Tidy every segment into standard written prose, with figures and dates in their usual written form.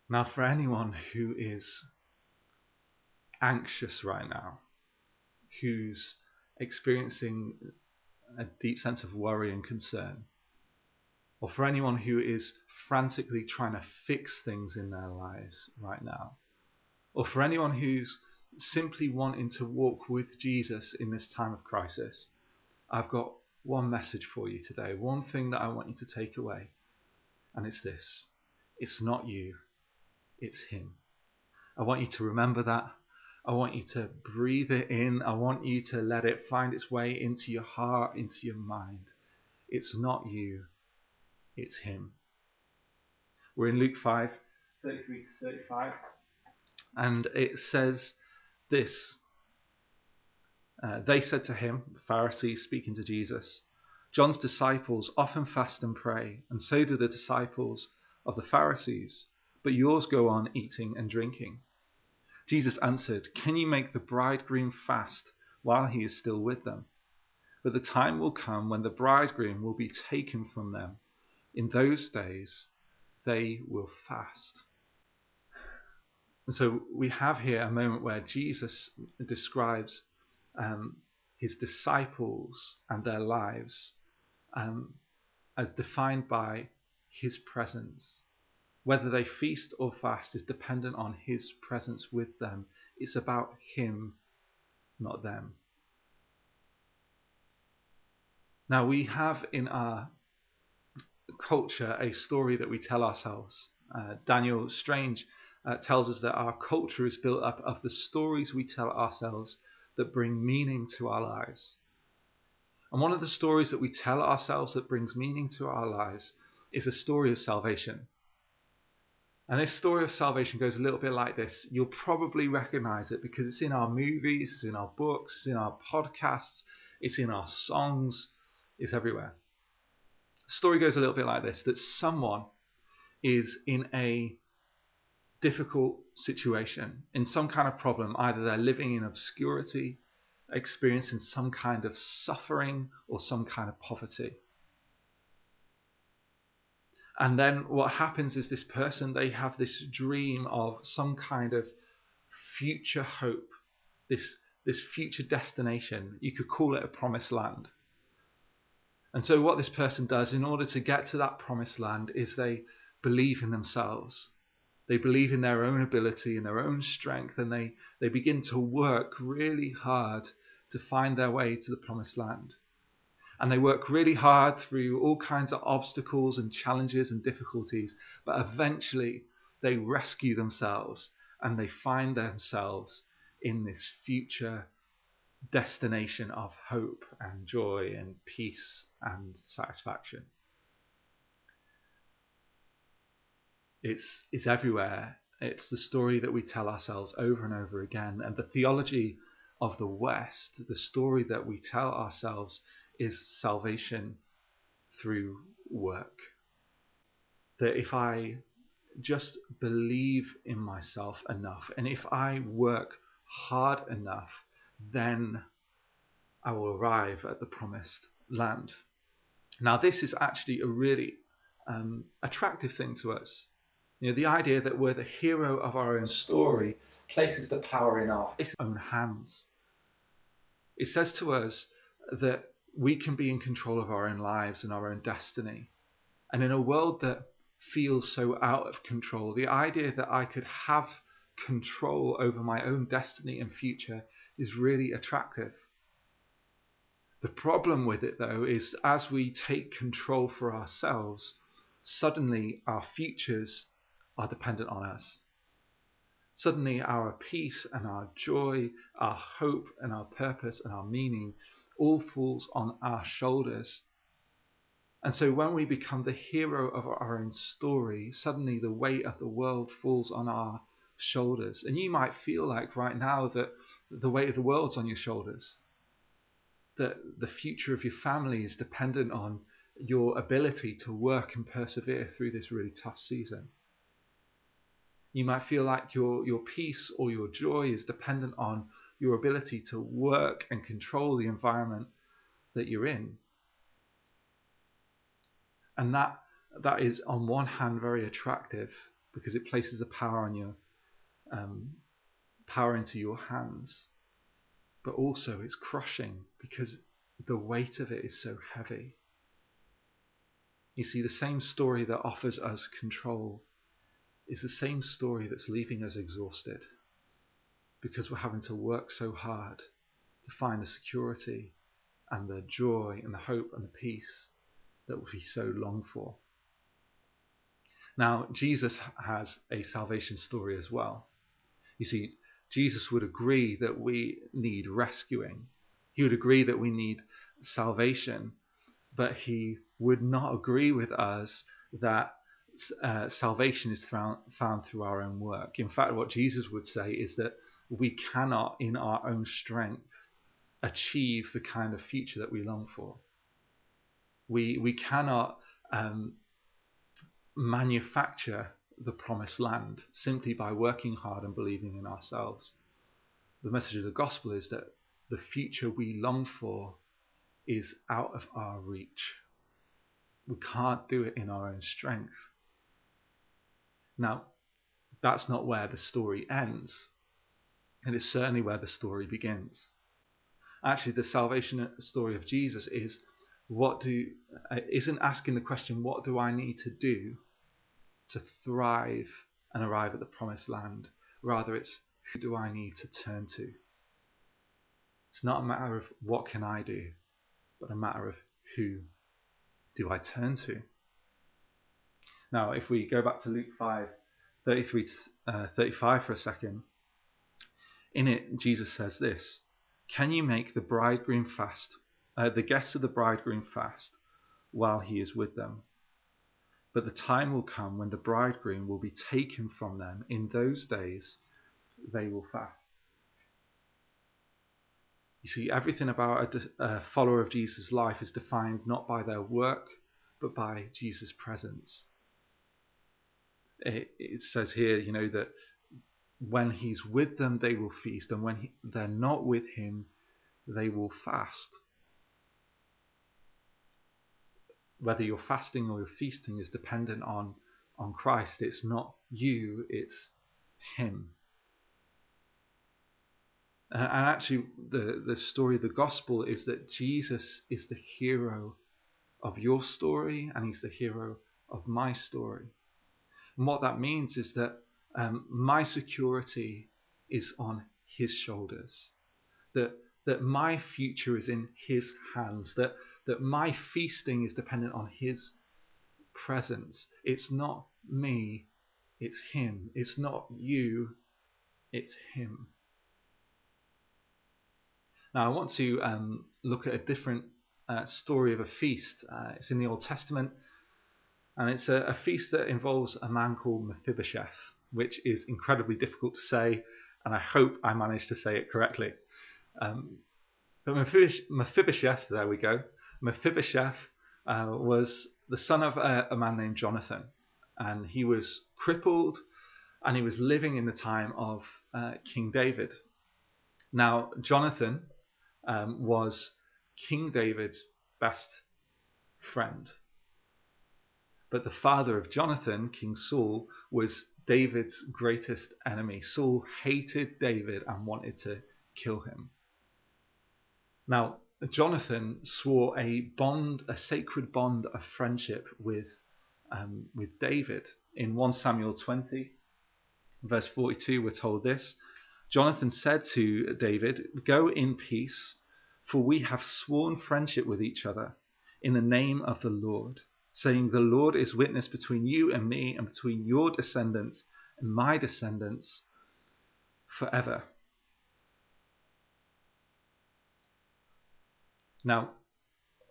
Now, for anyone who is anxious right now, who's experiencing a deep sense of worry and concern, or for anyone who is frantically trying to fix things in their lives right now, or for anyone who's simply wanting to walk with Jesus in this time of crisis, I've got one message for you today, one thing that I want you to take away, and it's this: it's not you, it's him. I want you to remember that. I want you to breathe it in. I want you to let it find its way into your heart, into your mind. It's not you, it's him. We're in Luke 5:33 to 35, and it says this. They said to him, the Pharisees speaking to Jesus, "John's disciples often fast and pray, and so do the disciples of the Pharisees, but yours go on eating and drinking." Jesus answered, "Can you make the bridegroom fast while he is still with them? But the time will come when the bridegroom will be taken from them. In those days they will fast." And so we have here a moment where Jesus describes his disciples and their lives as defined by his presence. Whether they feast or fast is dependent on his presence with them. It's about him, not them. Now, we have in our culture a story that we tell ourselves. Daniel Strange tells us that our culture is built up of the stories we tell ourselves that bring meaning to our lives. And one of the stories that we tell ourselves that brings meaning to our lives is a story of salvation. And this story of salvation goes a little bit like this. You'll probably recognize it because it's in our movies, it's in our books, it's in our podcasts, it's in our songs, it's everywhere. The story goes a little bit like this, that someone is in a difficult situation, in some kind of problem. Either they're living in obscurity, experiencing some kind of suffering, or some kind of poverty. And then what happens is this person, they have this dream of some kind of future hope, this future destination. You could call it a promised land. And so what this person does in order to get to that promised land is they believe in themselves. They believe in their own ability and their own strength, and they begin to work really hard to find their way to the promised land. And they work really hard through all kinds of obstacles and challenges and difficulties, but eventually they rescue themselves and they find themselves in this future destination of hope and joy and peace and satisfaction. It's everywhere. It's the story that we tell ourselves over and over again. And the theology of the West, the story that we tell ourselves, is salvation through work. That if I just believe in myself enough, and if I work hard enough, then I will arrive at the promised land. Now, this is actually a really attractive thing to us. You know, the idea that we're the hero of our own story places the power in our own hands. It says to us that we can be in control of our own lives and our own destiny. And in a world that feels so out of control, the idea that I could have control over my own destiny and future is really attractive. The problem with it, though, is as we take control for ourselves, suddenly our futures are dependent on us. Suddenly our peace and our joy, our hope and our purpose and our meaning all falls on our shoulders. And so when we become the hero of our own story, suddenly the weight of the world falls on our shoulders. And you might feel like right now that the weight of the world's on your shoulders, that the future of your family is dependent on your ability to work and persevere through this really tough season. You might feel like your peace or your joy is dependent on your ability to work and control the environment that you're in. And that is on one hand very attractive, because it places a power on your power into your hands, but also it's crushing because the weight of it is so heavy. You see, the same story that offers us control is the same story that's leaving us exhausted, because we're having to work so hard to find the security and the joy and the hope and the peace that we so long for. Now, Jesus has a salvation story as well. You see, Jesus would agree that we need rescuing. He would agree that we need salvation, but he would not agree with us that salvation is found through our own work. In fact, what Jesus would say is that we cannot, in our own strength, achieve the kind of future that we long for. We cannot manufacture the promised land simply by working hard and believing in ourselves. The message of the gospel is that the future we long for is out of our reach. We can't do it in our own strength. Now, that's not where the story ends. It is certainly where the story begins. Actually, the salvation story of Jesus isn't asking the question, what do I need to do to thrive and arrive at the promised land? Rather, it's who do I need to turn to? It's not a matter of what can I do, but a matter of who do I turn to? Now, if we go back to Luke 5:33-35 for a second, in it, Jesus says this: "Can you make the bridegroom fast, the guests of the bridegroom fast while he is with them? But the time will come when the bridegroom will be taken from them. In those days, they will fast." You see, everything about a follower of Jesus' life is defined not by their work, but by Jesus' presence. It says here, that when he's with them, they will feast, and when they're not with him, they will fast. Whether you're fasting or you're feasting is dependent on Christ. It's not you, it's him. And actually, the story of the gospel is that Jesus is the hero of your story, and he's the hero of my story. And what that means is that my security is on his shoulders, that my future is in his hands, that my feasting is dependent on his presence. It's not me, it's him. It's not you, it's him. Now, I want to look at a different story of a feast. It's in the Old Testament, and it's a feast that involves a man called Mephibosheth, which is incredibly difficult to say, and I hope I managed to say it correctly. But Mephibosheth, there we go. Mephibosheth was the son of a man named Jonathan, and he was crippled, and he was living in the time of King David. Now, Jonathan was King David's best friend. But the father of Jonathan, King Saul, was David's greatest enemy. Saul hated David and wanted to kill him. Now, Jonathan swore a sacred bond of friendship with David. In 1 Samuel 20, verse 42, we're told this: "Jonathan said to David, 'Go in peace, for we have sworn friendship with each other in the name of the Lord, saying, the Lord is witness between you and me, and between your descendants and my descendants forever.'" Now,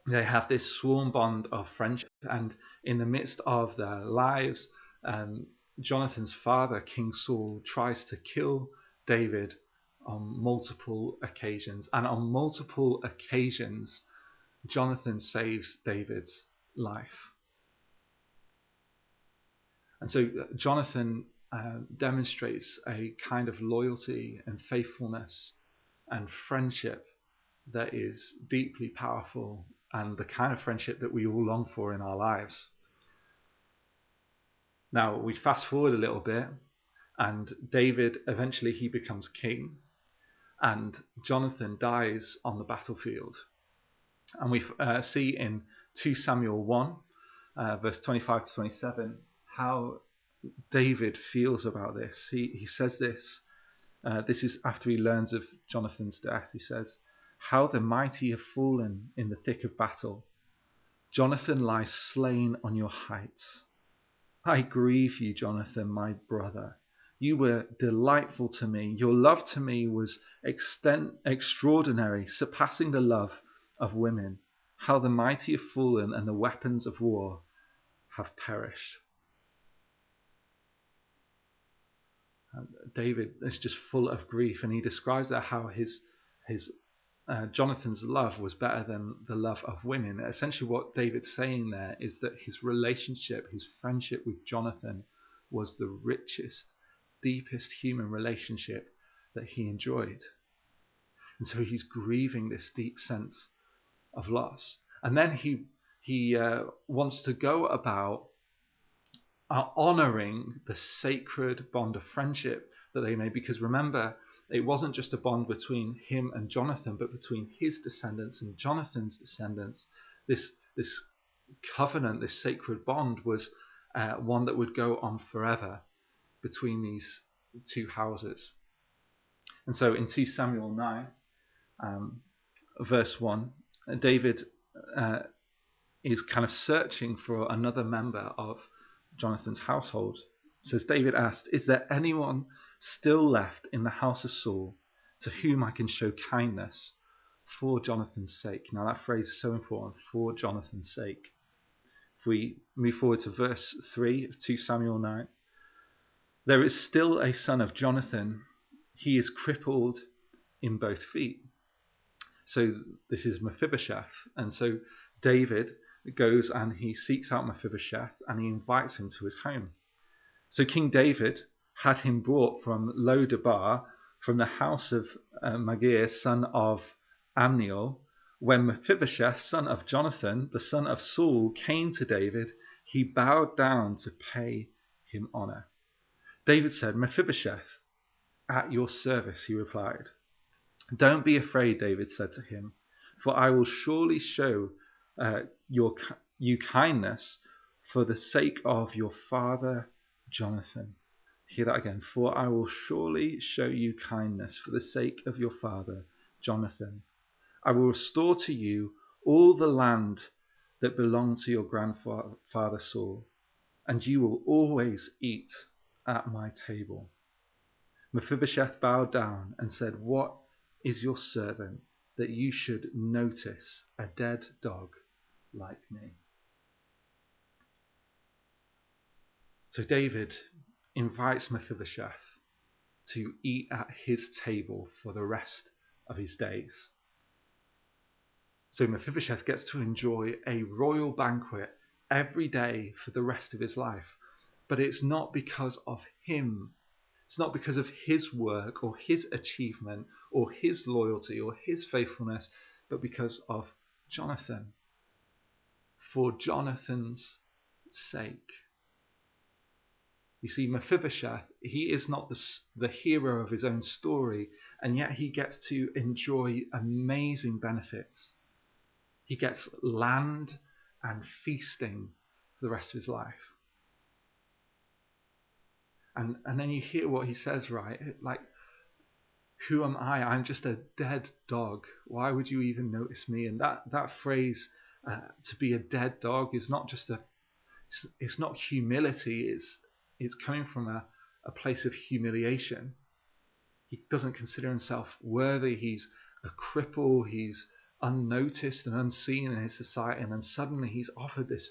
they have this sworn bond of friendship, and in the midst of their lives, Jonathan's father, King Saul, tries to kill David on multiple occasions, and on multiple occasions Jonathan saves David's life. And so Jonathan demonstrates a kind of loyalty and faithfulness and friendship that is deeply powerful, and the kind of friendship that we all long for in our lives. Now we fast forward a little bit, and David eventually he becomes king, and Jonathan dies on the battlefield. And we see in 2 Samuel 1, verse 25 to 27, how David feels about this. He says this. This is after he learns of Jonathan's death. He says, "How the mighty have fallen in the thick of battle. Jonathan lies slain on your heights. I grieve you, Jonathan, my brother. You were delightful to me. Your love to me was extraordinary, surpassing the love of women. How the mighty have fallen and the weapons of war have perished." And David is just full of grief, and he describes that how his Jonathan's love was better than the love of women. Essentially, what David's saying there is that his relationship, his friendship with Jonathan, was the richest, deepest human relationship that he enjoyed. And so he's grieving this deep sense of loss. And then he wants to go about honoring the sacred bond of friendship that they made. Because remember, it wasn't just a bond between him and Jonathan, but between his descendants and Jonathan's descendants. This covenant, this sacred bond, was one that would go on forever between these two houses. And so in 2 Samuel 9, verse 1, David is kind of searching for another member of Jonathan's household. It says, David asked, "Is there anyone still left in the house of Saul to whom I can show kindness for Jonathan's sake?" Now that phrase is so important, for Jonathan's sake. If we move forward to verse 3 of 2 Samuel 9, "There is still a son of Jonathan. He is crippled in both feet." So this is Mephibosheth. And so David goes and he seeks out Mephibosheth and he invites him to his home. So King David had him brought from Lo-debar, from the house of Magir, son of Amniel. When Mephibosheth, son of Jonathan, the son of Saul, came to David, he bowed down to pay him honor. David said, "Mephibosheth, at your service," he replied. "Don't be afraid," David said to him, "for I will surely show you kindness for the sake of your father Jonathan." Hear that again. "For I will surely show you kindness for the sake of your father Jonathan. I will restore to you all the land that belonged to your grandfather Saul, and you will always eat at my table." Mephibosheth bowed down and said, "What is your servant that you should notice a dead dog like me?" So David invites Mephibosheth to eat at his table for the rest of his days. So Mephibosheth gets to enjoy a royal banquet every day for the rest of his life. But it's not because of him. It's not because of his work or his achievement or his loyalty or his faithfulness, but because of Jonathan. For Jonathan's sake. You see, Mephibosheth, he is not the hero of his own story, and yet he gets to enjoy amazing benefits. He gets land and feasting for the rest of his life. And then you hear what he says, right? Like, "Who am I? I'm just a dead dog. Why would you even notice me?" And that phrase, to be a dead dog, is not just it's not humility. It's coming from a place of humiliation. He doesn't consider himself worthy. He's a cripple. He's unnoticed and unseen in his society. And then suddenly he's offered this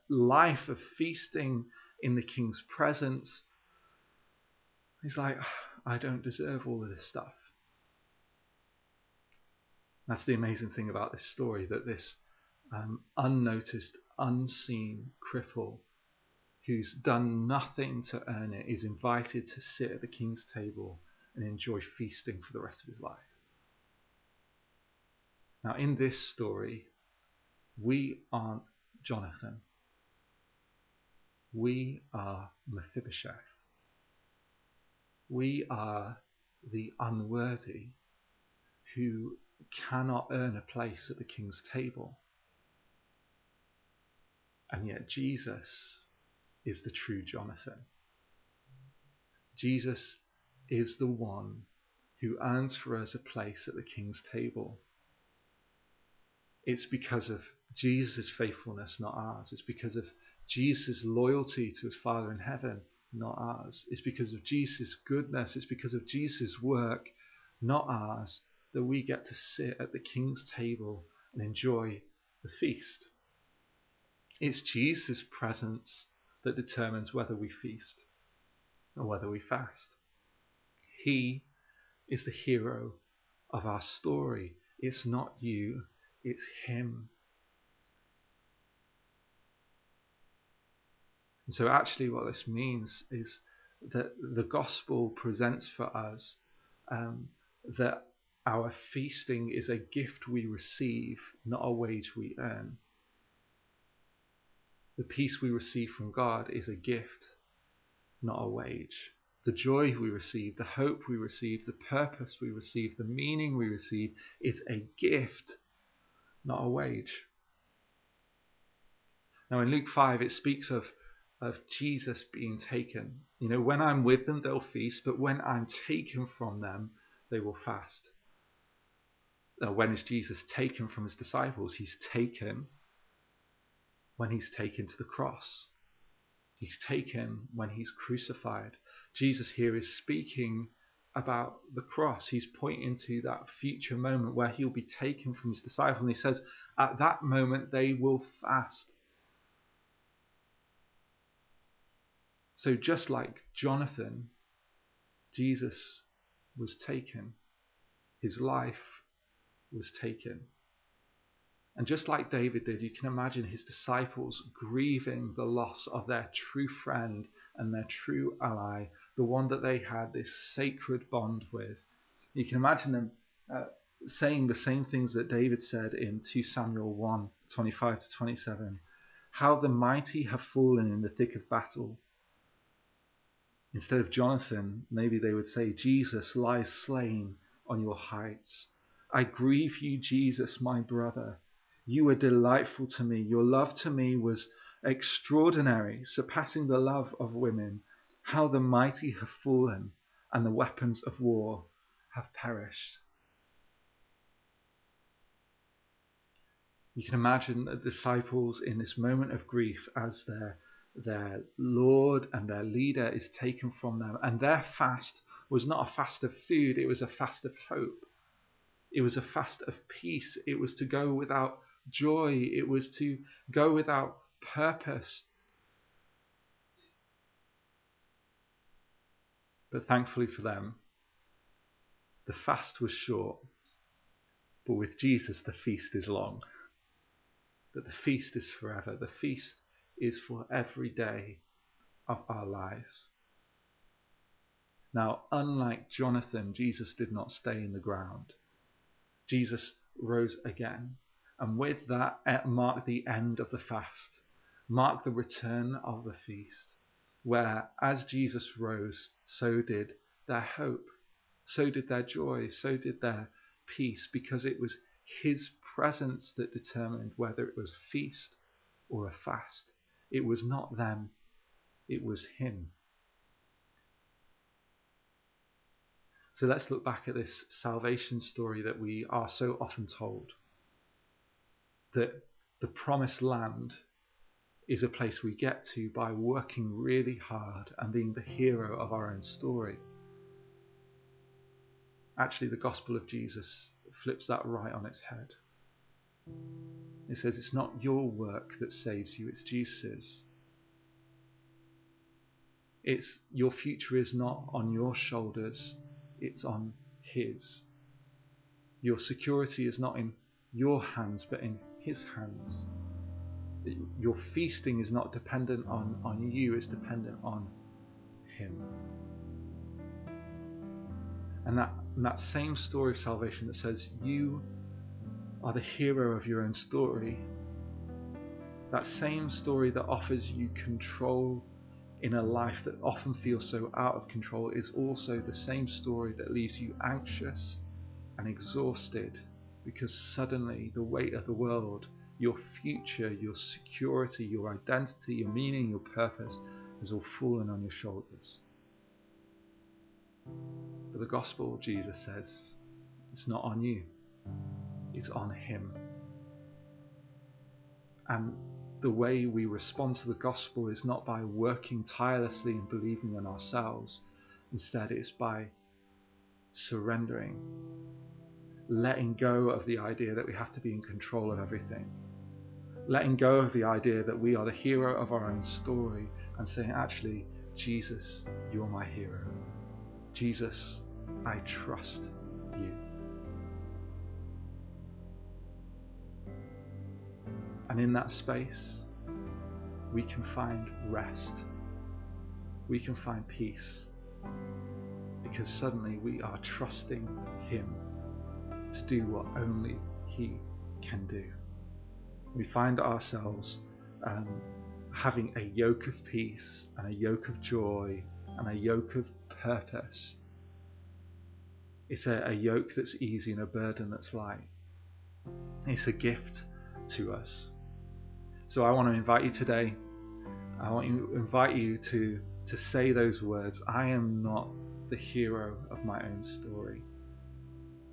life of feasting in the king's presence. He's like, "I don't deserve all of this stuff." That's the amazing thing about this story, that this unnoticed, unseen cripple who's done nothing to earn it is invited to sit at the king's table and enjoy feasting for the rest of his life. Now, in this story, we aren't Jonathan. We are Mephibosheth. We are the unworthy who cannot earn a place at the king's table. And yet Jesus is the true Jonathan. Jesus is the one who earns for us a place at the king's table. It's because of Jesus' faithfulness, not ours. It's because of Jesus' loyalty to his Father in heaven, not ours. It's because of Jesus' goodness. It's because of Jesus' work, not ours, that we get to sit at the king's table and enjoy the feast. It's Jesus' presence that determines whether we feast or whether we fast. He is the hero of our story. It's not you, it's him. And so actually what this means is that the gospel presents for us that our feasting is a gift we receive, not a wage we earn. The peace we receive from God is a gift, not a wage. The joy we receive, the hope we receive, the purpose we receive, the meaning we receive is a gift, not a wage. Now in Luke 5 it speaks of Jesus being taken. When I'm with them they'll feast, but when I'm taken from them they will fast. Now, when is Jesus taken from his disciples? He's taken when he's taken to the cross. He's taken when he's crucified. Jesus here is speaking about the cross. He's pointing to that future moment where he'll be taken from his disciples. And he says, at that moment they will fast. So just like Jonathan, Jesus was taken. His life was taken. And just like David did, you can imagine his disciples grieving the loss of their true friend and their true ally, the one that they had this sacred bond with. You can imagine them saying the same things that David said in 2 Samuel 1, 25 to 27. How the mighty have fallen in the thick of battle. Instead of Jonathan, maybe they would say, Jesus lies slain on your heights. I grieve you, Jesus, my brother. You were delightful to me. Your love to me was extraordinary, surpassing the love of women. How the mighty have fallen, and the weapons of war have perished. You can imagine the disciples in this moment of grief as their Lord and their leader is taken from them. And their fast was not a fast of food, it was a fast of hope. It was a fast of peace. It was to go without joy. It was to go without purpose. But thankfully for them, the fast was short. But with Jesus, the feast is long. That the feast is forever. The feast is for every day of our lives. Now, unlike Jonathan, Jesus did not stay in the ground. Jesus rose again, and with that marked the end of the fast, marked the return of the feast, where as Jesus rose, so did their hope, so did their joy, so did their peace, because it was his presence that determined whether it was feast or a fast. It was not them, it was him. So let's look back at this salvation story that we are so often told. That the promised land is a place we get to by working really hard and being the hero of our own story. Actually, the gospel of Jesus flips that right on its head. It says it's not your work that saves you, it's Jesus's. Your future is not on your shoulders, it's on his. Your security is not in your hands, but in his hands. Your feasting is not dependent on you, it's dependent on him. And that same story of salvation that says you are the hero of your own story That same story that offers you control in a life that often feels so out of control is also the same story that leaves you anxious and exhausted, because suddenly the weight of the world, your future, your security, your identity, your meaning, your purpose has all fallen on your shoulders. But the gospel, Jesus says, it's not on you, it's on him. And the way we respond to the gospel is not by working tirelessly and believing in ourselves. Instead, it's by surrendering, letting go of the idea that we have to be in control of everything, letting go of the idea that we are the hero of our own story, and saying, actually, Jesus, you're my hero. Jesus, I trust you. And in that space, we can find rest. We can find peace. Because suddenly we are trusting him to do what only he can do. We find ourselves having a yoke of peace and a yoke of joy and a yoke of purpose. It's a yoke that's easy and a burden that's light. It's a gift to us. So I want to invite you today, I want to invite you to say those words. I am not the hero of my own story.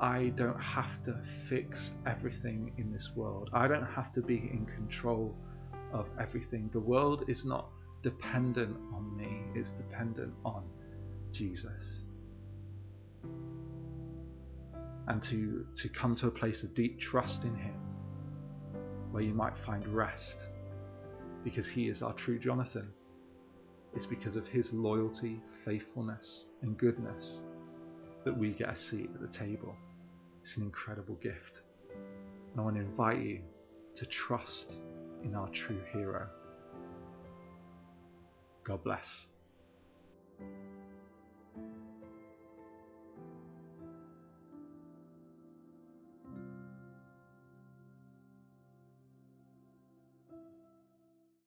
I don't have to fix everything in this world. I don't have to be in control of everything. The world is not dependent on me, it's dependent on Jesus. And to come to a place of deep trust in him, where you might find rest, because he is our true Jonathan. It's because of his loyalty, faithfulness, and goodness that we get a seat at the table. It's an incredible gift. And I want to invite you to trust in our true hero. God bless.